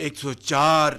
104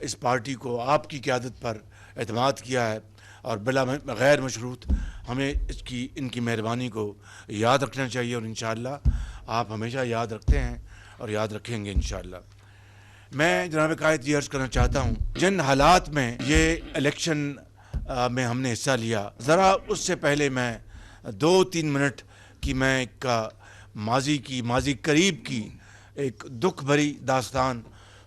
اس party کو آپ کی قیادت پر اعتماد کیا ہے اور بلا غیر مشروط ہمیں ان کی مہربانی کو یاد رکھنا چاہیے، اور انشاءاللہ آپ ہمیشہ یاد رکھتے ہیں اور یاد رکھیں گے انشاءاللہ۔ میں جناب قائد یہ عرض کرنا چاہتا ہوں، جن حالات میں یہ الیکشن میں ہم نے حصہ لیا، ذرا اس سے پہلے میں 2-3 منٹ کی میں ایک ماضی قریب کی ایک دکھ بھری داستان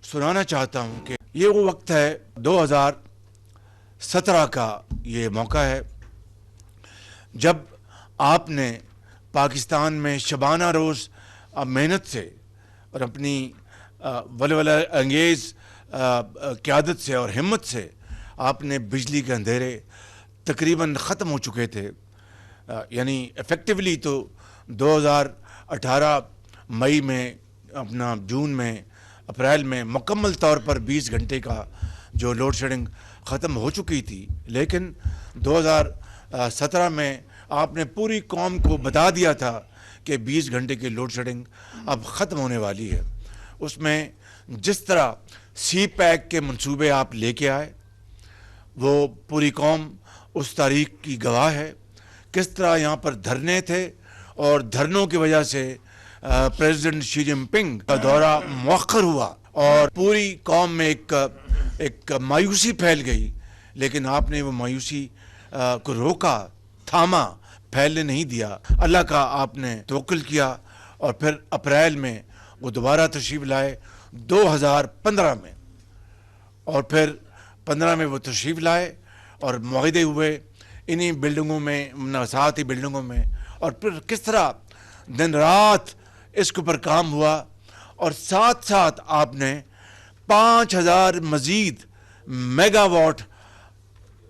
سنانا چاہتا ہوں کہ یہ وہ وقت ہے 2017 کا یہ موقع ہے جب آپ نے پاکستان میں شبانہ روز محنت سے اور اپنی ولولہ انگیز قیادت سے اور ہمت سے آپ نے بجلی کے اندھیرے تقریباً ختم ہو چکے تھے، یعنی ایفیکٹیولی تو 2018 مئی میں جون میں اپریل میں مکمل طور پر 20 گھنٹے کا جو لوڈ شیڈنگ ختم ہو چکی تھی، لیکن 2017 میں آپ نے پوری قوم کو بتا دیا تھا کہ 20 گھنٹے کی لوڈ شیڈنگ اب ختم ہونے والی ہے۔ اس میں جس طرح سی پیک کے منصوبے آپ لے کے آئے، وہ پوری قوم اس تاریخ کی گواہ ہے۔ کس طرح یہاں پر دھرنے تھے اور دھرنوں کی وجہ سے پریزیڈنٹ شی جن پنگ کا دورہ مؤخر ہوا اور پوری قوم میں ایک مایوسی پھیل گئی، لیکن آپ نے وہ مایوسی کو روکا، تھاما، پھیلنے نہیں دیا۔ اللہ کا آپ نے توکل کیا اور پھر اپریل میں وہ دوبارہ تشریف لائے 2015 میں، اور پھر 15 میں وہ تشریف لائے اور معاہدے ہوئے انہی بلڈنگوں میں، ساتھ ہی بلڈنگوں میں، اور پھر کس طرح دن رات اس کے اوپر کام ہوا، اور ساتھ ساتھ آپ نے 5000 مزید میگا واٹ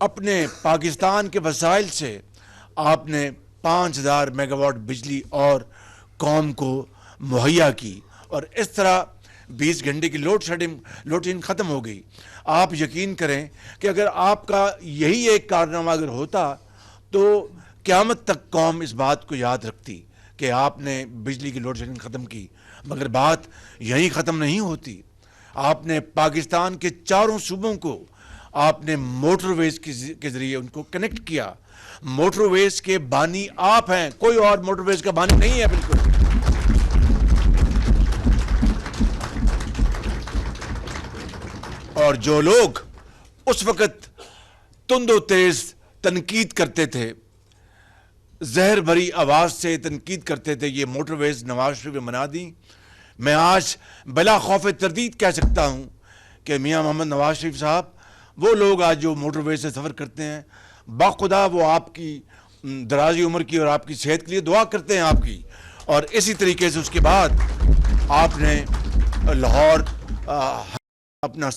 اپنے پاکستان کے وسائل سے آپ نے 5000 میگا واٹ بجلی اور قوم کو مہیا کی، اور اس طرح 20 گھنٹے کی لوڈ شیڈنگ ختم ہو گئی۔ آپ یقین کریں کہ اگر آپ کا یہی ایک کارنامہ اگر ہوتا تو قیامت تک قوم اس بات کو یاد رکھتی کہ آپ نے بجلی کی لوڈ شیڈنگ ختم کی، مگر بات یہیں ختم نہیں ہوتی۔ آپ نے پاکستان کے چاروں صوبوں کو آپ نے موٹر ویز کے ذریعے ان کو کنیکٹ کیا۔ موٹر ویز کے بانی آپ ہیں، کوئی اور موٹر ویز کا بانی نہیں ہے بالکل۔ اور جو لوگ اس وقت تند و تیز تنقید کرتے تھے، زہر بھری آواز سے تنقید کرتے تھے، یہ موٹر ویز نواز شریف نے بنا دی، میں آج بلا خوف تردید کہہ سکتا ہوں کہ میاں محمد نواز شریف صاحب، وہ لوگ آج جو موٹر ویز سے سفر کرتے ہیں، باخدا وہ آپ کی درازی عمر کی اور آپ کی صحت کے لیے دعا کرتے ہیں آپ کی۔ اور اسی طریقے سے اس کے بعد آپ نے لاہور اپنا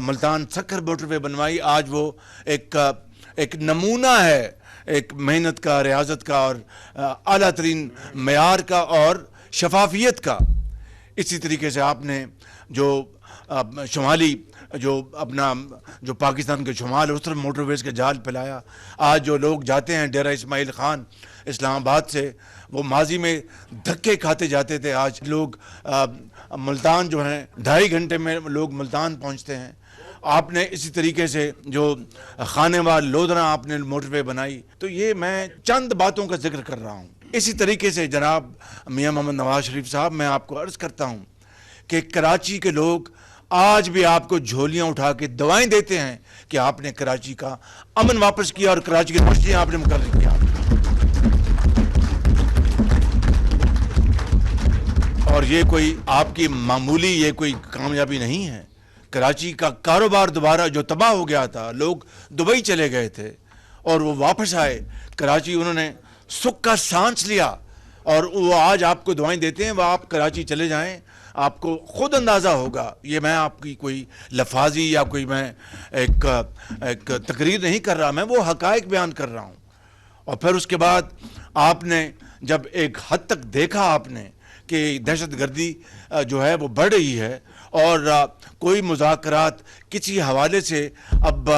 ملتان سکھر موٹر وے بنوائی۔ آج وہ ایک نمونہ ہے ایک محنت کا، ریاضت کا اور اعلیٰ ترین معیار کا اور شفافیت کا۔ اسی طریقے سے آپ نے جو شمالی جو پاکستان کے شمال اس طرف موٹر ویز کا جال پھیلایا۔ آج جو لوگ جاتے ہیں ڈیرہ اسماعیل خان اسلام آباد سے، وہ ماضی میں دھکے کھاتے جاتے تھے، آج لوگ ملتان جو ہیں 2.5 گھنٹے میں لوگ ملتان پہنچتے ہیں۔ آپ نے اسی طریقے سے جو خانیوال لودھنا آپ نے موٹر وے بنائی۔ تو یہ میں چند باتوں کا ذکر کر رہا ہوں۔ اسی طریقے سے جناب میاں محمد نواز شریف صاحب، میں آپ کو عرض کرتا ہوں کہ کراچی کے لوگ آج بھی آپ کو جھولیاں اٹھا کے دعائیں دیتے ہیں کہ آپ نے کراچی کا امن واپس کیا اور کراچی کی یونیورسٹیاں آپ نے مقرر کیا۔ اور یہ کوئی آپ کی معمولی یہ کوئی کامیابی نہیں ہے۔ کراچی کا کاروبار دوبارہ جو تباہ ہو گیا تھا، لوگ دبئی چلے گئے تھے اور وہ واپس آئے کراچی، انہوں نے سکھ کا سانس لیا، اور وہ آج آپ کو دعائیں دیتے ہیں۔ وہ آپ کراچی چلے جائیں، آپ کو خود اندازہ ہوگا۔ یہ میں آپ کی کوئی لفاظی یا کوئی میں ایک تقریر نہیں کر رہا، میں وہ حقائق بیان کر رہا ہوں۔ اور پھر اس کے بعد آپ نے جب ایک حد تک دیکھا آپ نے کہ دہشت گردی جو ہے وہ بڑھ رہی ہے اور کوئی مذاکرات کسی حوالے سے اب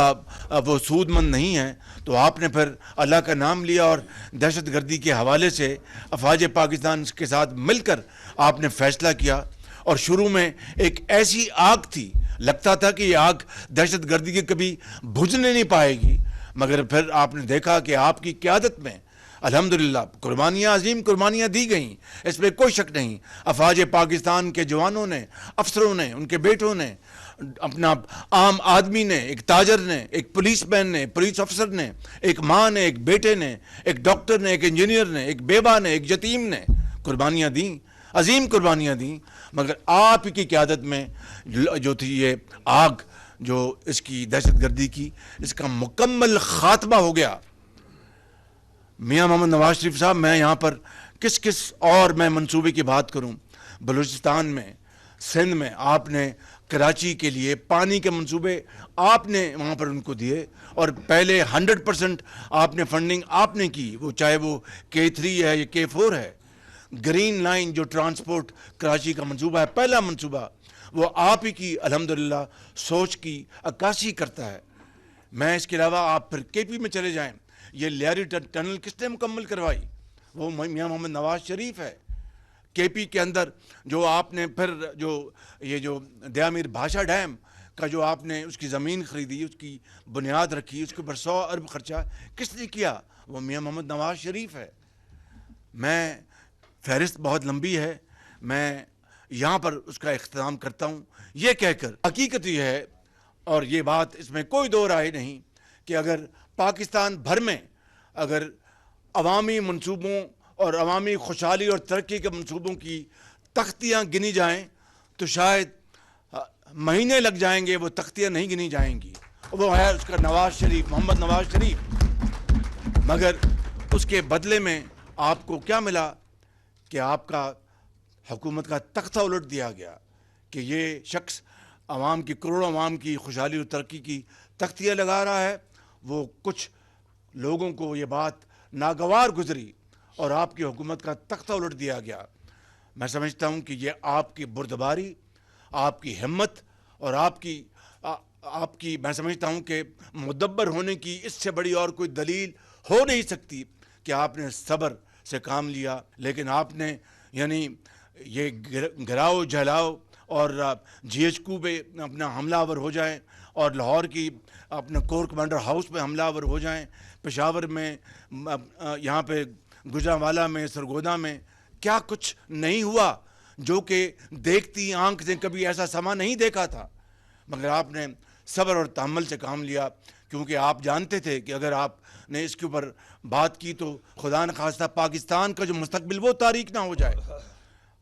وہ سود مند نہیں ہیں، تو آپ نے پھر اللہ کا نام لیا اور دہشت گردی کے حوالے سے افواج پاکستان کے ساتھ مل کر آپ نے فیصلہ کیا۔ اور شروع میں ایک ایسی آگ تھی لگتا تھا کہ یہ آگ دہشت گردی کی کبھی بجھنے نہیں پائے گی، مگر پھر آپ نے دیکھا کہ آپ کی قیادت میں الحمدللہ قربانیاں، عظیم قربانیاں دی گئیں، اس میں کوئی شک نہیں۔ افواج پاکستان کے جوانوں نے، افسروں نے، ان کے بیٹوں نے، اپنا عام آدمی نے، ایک تاجر نے، ایک پولیس مین نے، پولیس افسر نے، ایک ماں نے، ایک بیٹے نے، ایک ڈاکٹر نے، ایک انجینئر نے، ایک بیوہ نے، ایک یتیم نے قربانیاں دیں، عظیم قربانیاں دیں، مگر آپ کی قیادت میں جو تھی یہ آگ، جو اس کی دہشت گردی کی، اس کا مکمل خاتمہ ہو گیا۔ میاں محمد نواز شریف صاحب، میں یہاں پر کس اور میں منصوبے کی بات کروں۔ بلوچستان میں، سندھ میں آپ نے کراچی کے لیے پانی کے منصوبے آپ نے وہاں پر ان کو دیے، اور پہلے 100% آپ نے فنڈنگ آپ نے کی، وہ چاہے وہ K3 ہے یا K4 ہے۔ گرین لائن جو ٹرانسپورٹ کراچی کا منصوبہ ہے، پہلا منصوبہ، وہ آپ ہی کی الحمدللہ سوچ کی عکاسی کرتا ہے۔ میں اس کے علاوہ آپ پھر KP میں چلے جائیں، یہ لیاری ٹنل کس نے مکمل کروائی؟ وہ میاں محمد نواز شریف ہے۔ KP کے اندر جو آپ نے پھر یہ جو دیا میر بھاشا ڈیم کا جو آپ نے اس کی زمین خریدی، اس کی بنیاد رکھی، اس کے اوپر 100 ارب خرچہ کس نے کیا؟ وہ میاں محمد نواز شریف ہے۔ میں فہرست بہت لمبی ہے، میں یہاں پر اس کا اختتام کرتا ہوں یہ کہہ کر، حقیقت یہ ہے اور یہ بات اس میں کوئی دو رائے نہیں کہ اگر پاکستان بھر میں اگر عوامی منصوبوں اور عوامی خوشحالی اور ترقی کے منصوبوں کی تختیاں گنی جائیں تو شاید مہینے لگ جائیں گے، وہ تختیاں نہیں گنی جائیں گی۔ وہ ہے اس کا نواز شریف، محمد نواز شریف۔ مگر اس کے بدلے میں آپ کو کیا ملا کہ آپ کا حکومت کا تختہ الٹ دیا گیا کہ یہ شخص عوام کی، کروڑوں عوام کی خوشحالی اور ترقی کی تختیاں لگا رہا ہے۔ وہ کچھ لوگوں کو یہ بات ناگوار گزری اور آپ کی حکومت کا تختہ الٹ دیا گیا۔ میں سمجھتا ہوں کہ یہ آپ کی بردباری، آپ کی ہمت اور آپ کی میں سمجھتا ہوں کہ مدبر ہونے کی اس سے بڑی اور کوئی دلیل ہو نہیں سکتی کہ آپ نے صبر سے کام لیا۔ لیکن آپ نے یعنی یہ گراؤ جھلاؤ اور GHQ پہ اپنا حملہ آور ہو جائیں، اور لاہور کی اپنا کور کمانڈر ہاؤس پہ حملہ آور ہو جائیں، پشاور میں، یہاں پہ گجرانوالہ میں، سرگودا میں، کیا کچھ نہیں ہوا جو کہ دیکھتی آنکھ سے کبھی ایسا سما نہیں دیکھا تھا۔ مگر آپ نے صبر اور تحمل سے کام لیا، کیونکہ آپ جانتے تھے کہ اگر آپ نے اس کے اوپر بات کی تو خدا نخواستہ پاکستان کا جو مستقبل وہ تاریک نہ ہو جائے۔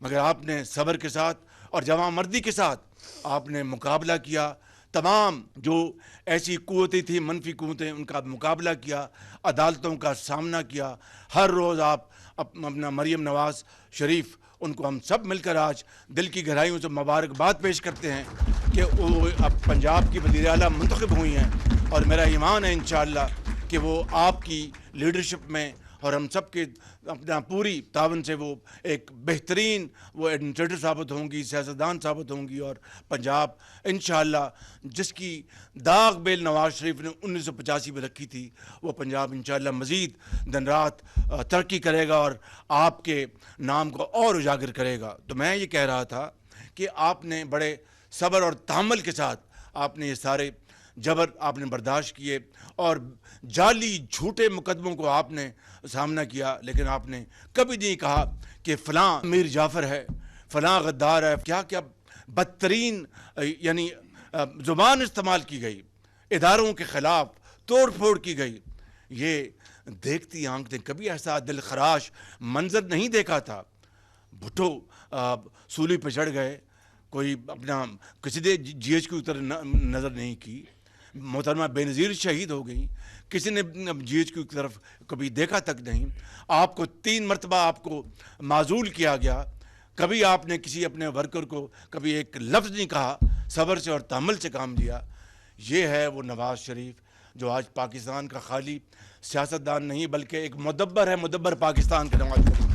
مگر آپ نے صبر کے ساتھ اور جواں مردی کے ساتھ آپ نے مقابلہ کیا، تمام جو ایسی قوتیں تھیں، منفی قوتیں، ان کا مقابلہ کیا، عدالتوں کا سامنا کیا۔ ہر روز آپ اپنا مریم نواز شریف، ان کو ہم سب مل کر آج دل کی گہرائیوں سے مبارکباد پیش کرتے ہیں کہ وہ اب پنجاب کی وزیر اعلیٰ منتخب ہوئی ہیں، اور میرا ایمان ہے انشاءاللہ کہ وہ آپ کی لیڈرشپ میں اور ہم سب کے اپنا پوری تعاون سے وہ ایک بہترین وہ ایڈمنسٹریٹر ثابت ہوں گی، سیاستدان ثابت ہوں گی، اور پنجاب انشاءاللہ جس کی داغ بیل نواز شریف نے 1985 میں رکھی تھی، وہ پنجاب انشاءاللہ مزید دن رات ترقی کرے گا اور آپ کے نام کو اور اجاگر کرے گا۔ تو میں یہ کہہ رہا تھا کہ آپ نے بڑے صبر اور تحمل کے ساتھ آپ نے یہ سارے جبر آپ نے برداشت کیے اور جعلی جھوٹے مقدموں کو آپ نے سامنا کیا، لیکن آپ نے کبھی نہیں کہا کہ فلاں میر جعفر ہے، فلاں غدار ہے۔ کیا کیا بدترین یعنی زبان استعمال کی گئی، اداروں کے خلاف توڑ پھوڑ کی گئی۔ یہ دیکھتی آنکھ نے کبھی ایسا دل خراش منظر نہیں دیکھا تھا۔ بھٹو سولی پہ چڑھ گئے، کوئی اپنا کسی نے GHQ کی طرف نظر نہیں کی، محترمہ بے نظیر شہید ہو گئی، کسی نے GHQ کی طرف کبھی دیکھا تک نہیں۔ آپ کو 3 مرتبہ آپ کو معزول کیا گیا، کبھی آپ نے کسی اپنے ورکر کو کبھی ایک لفظ نہیں کہا، صبر سے اور تحمل سے کام لیا۔ یہ ہے وہ نواز شریف جو آج پاکستان کا خالی سیاستدان نہیں بلکہ ایک مدبر ہے، مدبر پاکستان کا نواز شریف۔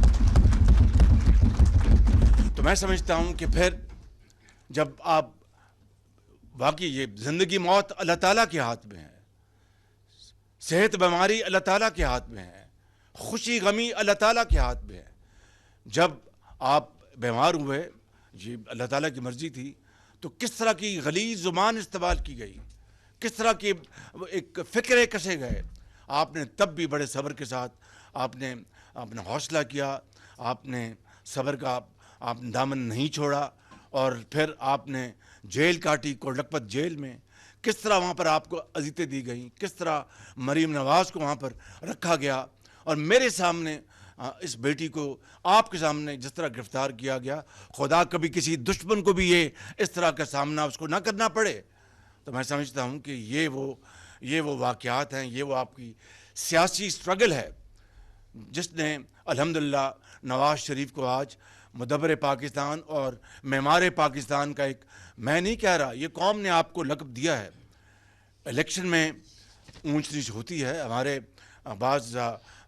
تو میں سمجھتا ہوں کہ پھر جب آپ واقعی یہ زندگی موت اللہ تعالیٰ کے ہاتھ میں ہے، صحت بیماری اللہ تعالیٰ کے ہاتھ میں ہے، خوشی غمی اللہ تعالیٰ کے ہاتھ میں ہے۔ جب آپ بیمار ہوئے، یہ اللہ تعالیٰ کی مرضی تھی، تو کس طرح کی غلیظ زبان استعمال کی گئی، کس طرح کی ایک فکرے کسے گئے. آپ نے تب بھی بڑے صبر کے ساتھ آپ نے اپنا حوصلہ کیا، آپ نے صبر کا آپ نے دامن نہیں چھوڑا، اور پھر آپ نے جیل کاٹی، کوٹ لکھپت جیل میں. کس طرح وہاں پر آپ کو اذیتیں دی گئیں، کس طرح مریم نواز کو وہاں پر رکھا گیا، اور میرے سامنے اس بیٹی کو آپ کے سامنے جس طرح گرفتار کیا گیا. خدا کبھی کسی دشمن کو بھی یہ اس طرح کا سامنا اس کو نہ کرنا پڑے. تو میں سمجھتا ہوں کہ یہ وہ واقعات ہیں، یہ وہ آپ کی سیاسی سٹرگل ہے جس نے الحمدللہ نواز شریف کو آج مدبر پاکستان اور معمار پاکستان کا ایک، میں نہیں کہہ رہا، یہ قوم نے آپ کو لقب دیا ہے. الیکشن میں اونچ نیچ ہوتی ہے، ہمارے بعض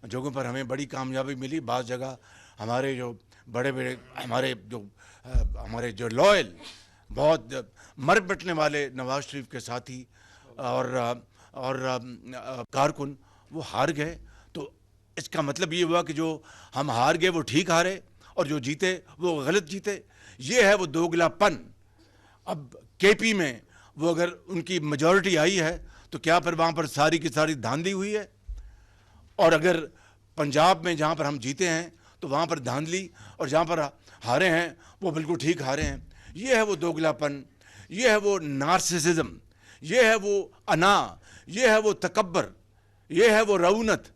جگہوں پر ہمیں بڑی کامیابی ملی، بعض جگہ ہمارے جو بڑے ہمارے جو لوئل، بہت مر مٹنے والے نواز شریف کے ساتھی اور کارکن وہ ہار گئے. تو اس کا مطلب یہ ہوا کہ جو ہم ہار گئے وہ ٹھیک ہارے، اور جو جیتے وہ غلط جیتے. یہ ہے وہ دوگلا پن. اب کے پی میں وہ اگر ان کی میجورٹی آئی ہے تو کیا پھر وہاں پر ساری کی ساری دھاندلی ہوئی ہے؟ اور اگر پنجاب میں جہاں پر ہم جیتے ہیں تو وہاں پر دھاندلی، اور جہاں پر ہارے ہیں وہ بالکل ٹھیک ہارے ہیں. یہ ہے وہ دوگلا پن، یہ ہے وہ نارسسزم، یہ ہے وہ انا، یہ ہے وہ تکبر، یہ ہے وہ رعونت،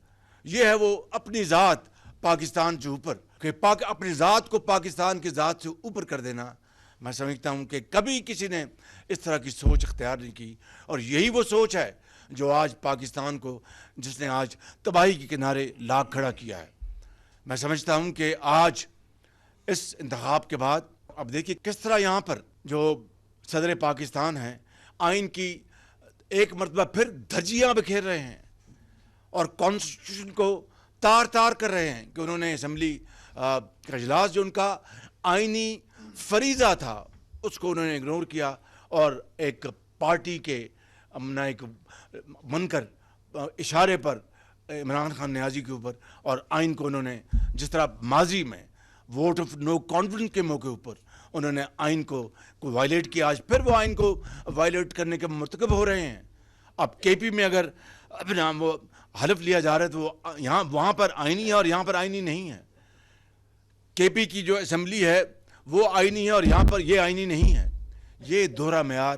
یہ ہے وہ اپنی ذات پاکستان سے اوپر، کہ اپنی ذات کو پاکستان کی ذات سے اوپر کر دینا. میں سمجھتا ہوں کہ کبھی کسی نے اس طرح کی سوچ اختیار نہیں کی، اور یہی وہ سوچ ہے جو آج پاکستان کو، جس نے آج تباہی کے کنارے لا کھڑا کیا ہے. میں سمجھتا ہوں کہ آج اس انتخاب کے بعد اب دیکھیے کس طرح یہاں پر جو صدر پاکستان ہیں آئین کی ایک مرتبہ پھر دھجیاں بکھیر رہے ہیں، اور کانسٹیٹیوشن کو تار تار کر رہے ہیں کہ انہوں نے اسمبلی کا اجلاس جو ان کا آئینی فریضہ تھا اس کو انہوں نے اگنور کیا، اور ایک پارٹی کے اپنا ایک من کر اشارے پر عمران خان نیازی کے اوپر، اور آئین کو انہوں نے جس طرح ماضی میں ووٹ آف نو کانفیڈنس کے موقع اوپر انہوں نے آئین کو وائلیٹ کیا، آج پھر وہ آئین کو وائلیٹ کرنے کے مرتکب ہو رہے ہیں. اب کے پی میں اگر اپنا وہ حلف لیا جا رہا ہے تو وہ وہاں پر آئینی ہے اور یہاں پر آئینی نہیں ہے. کے پی کی جو اسمبلی ہے وہ آئینی ہے اور یہاں پر یہ آئینی نہیں ہے. یہ دوہرا معیار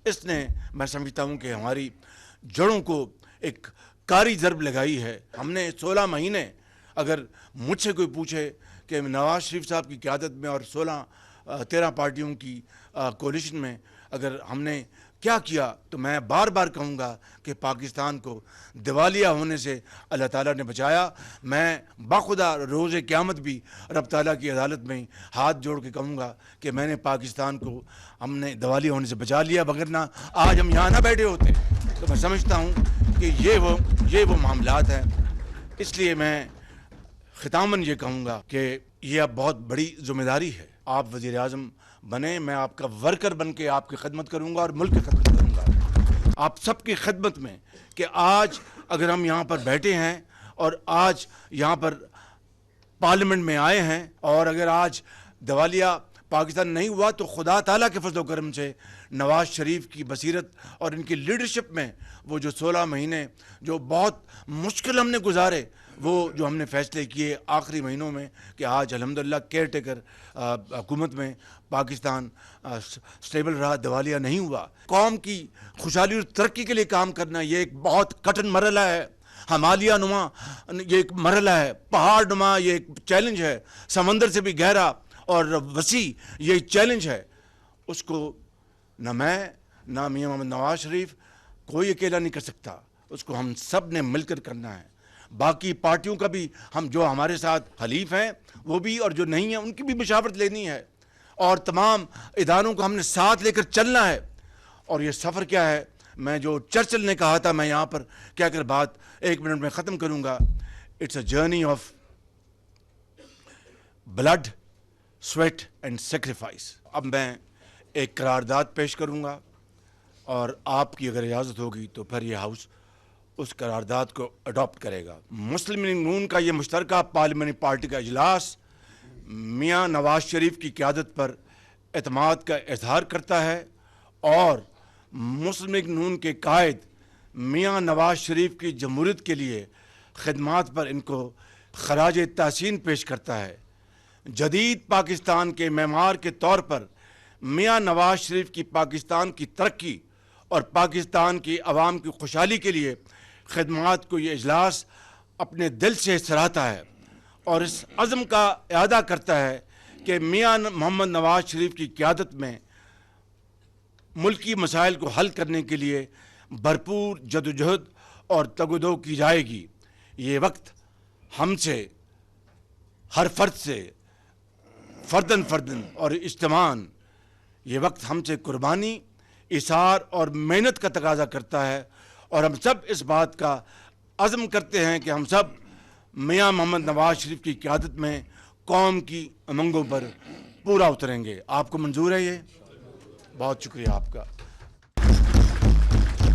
اس نے، میں سمجھتا ہوں کہ ہماری جڑوں کو ایک کاری ضرب لگائی ہے. ہم نے 16 مہینے، اگر مجھ سے کوئی پوچھے کہ نواز شریف صاحب کی قیادت میں اور 13 پارٹیوں کی کولیشن میں اگر ہم نے کیا کیا، تو میں بار بار کہوں گا کہ پاکستان کو دیوالیہ ہونے سے اللہ تعالیٰ نے بچایا. میں باخدا روز قیامت بھی رب تعالیٰ کی عدالت میں ہاتھ جوڑ کے کہوں گا کہ میں نے پاکستان کو، ہم نے دیوالیہ ہونے سے بچا لیا، وگرنہ آج ہم یہاں نہ بیٹھے ہوتے. تو میں سمجھتا ہوں کہ یہ وہ معاملات ہیں. اس لیے میں ختاماً یہ کہوں گا کہ یہ اب بہت بڑی ذمہ داری ہے. آپ وزیر اعظم بنیں، میں آپ کا ورکر بن کے آپ کی خدمت کروں گا اور ملک کی خدمت کروں گا، آپ سب کی خدمت میں. کہ آج اگر ہم یہاں پر بیٹھے ہیں اور آج یہاں پر پارلیمنٹ میں آئے ہیں، اور اگر آج دیوالیہ پاکستان نہیں ہوا تو خدا تعالیٰ کے فضل و کرم سے نواز شریف کی بصیرت اور ان کی لیڈرشپ میں وہ جو 16 مہینے جو بہت مشکل ہم نے گزارے، وہ جو ہم نے فیصلے کیے آخری مہینوں میں، کہ آج الحمدللہ کیئر ٹیکر حکومت میں پاکستان سٹیبل رہا، دیوالیہ نہیں ہوا. قوم کی خوشحالی اور ترقی کے لیے کام کرنا یہ ایک بہت کٹھن مرحلہ ہے. ہمالیہ نما یہ ایک مرحلہ ہے، پہاڑ نما یہ ایک چیلنج ہے، سمندر سے بھی گہرا اور وسیع یہ چیلنج ہے. اس کو نہ میں نہ میاں محمد نواز شریف کوئی اکیلا نہیں کر سکتا، اس کو ہم سب نے مل کر کرنا ہے. باقی پارٹیوں کا بھی، ہم جو ہمارے ساتھ حلیف ہیں وہ بھی، اور جو نہیں ہیں ان کی بھی مشاورت لینی ہے، اور تمام اداروں کو ہم نے ساتھ لے کر چلنا ہے. اور یہ سفر کیا ہے، میں جو چرچل نے کہا تھا، میں یہاں پر کیا کر بات 1 منٹ میں ختم کروں گا. It's a journey of blood, sweat and sacrifice. اب میں ایک قرارداد پیش کروں گا، اور آپ کی اگر اجازت ہوگی تو پھر یہ ہاؤس اس قرارداد کو اڈاپٹ کرے گا. مسلم لیگ نون کا یہ مشترکہ پارلیمانی پارٹی کا اجلاس میاں نواز شریف کی قیادت پر اعتماد کا اظہار کرتا ہے اور مسلم لیگ نون کے قائد میاں نواز شریف کی جمہوریت کے لیے خدمات پر ان کو خراج تحسین پیش کرتا ہے۔ جدید پاکستان کے معمار کے طور پر میاں نواز شریف کی پاکستان کی ترقی اور پاکستان کی عوام کی خوشحالی کے لیے خدمات کو یہ اجلاس اپنے دل سے سراہتا ہے اور اس عزم کا اعادہ کرتا ہے کہ میاں محمد نواز شریف کی قیادت میں ملکی مسائل کو حل کرنے کے لیے بھرپور جدوجہد اور تگ و دو کی جائے گی۔ یہ وقت ہم سے، ہر فرد سے، فردن اور اجتماعاً، یہ وقت ہم سے قربانی، ایثار اور محنت کا تقاضا کرتا ہے، اور ہم سب اس بات کا عزم کرتے ہیں کہ ہم سب میاں محمد نواز شریف کی قیادت میں قوم کی امنگوں پر پورا اتریں گے۔ آپ کو منظور ہے یہ؟ بہت شکریہ آپ کا۔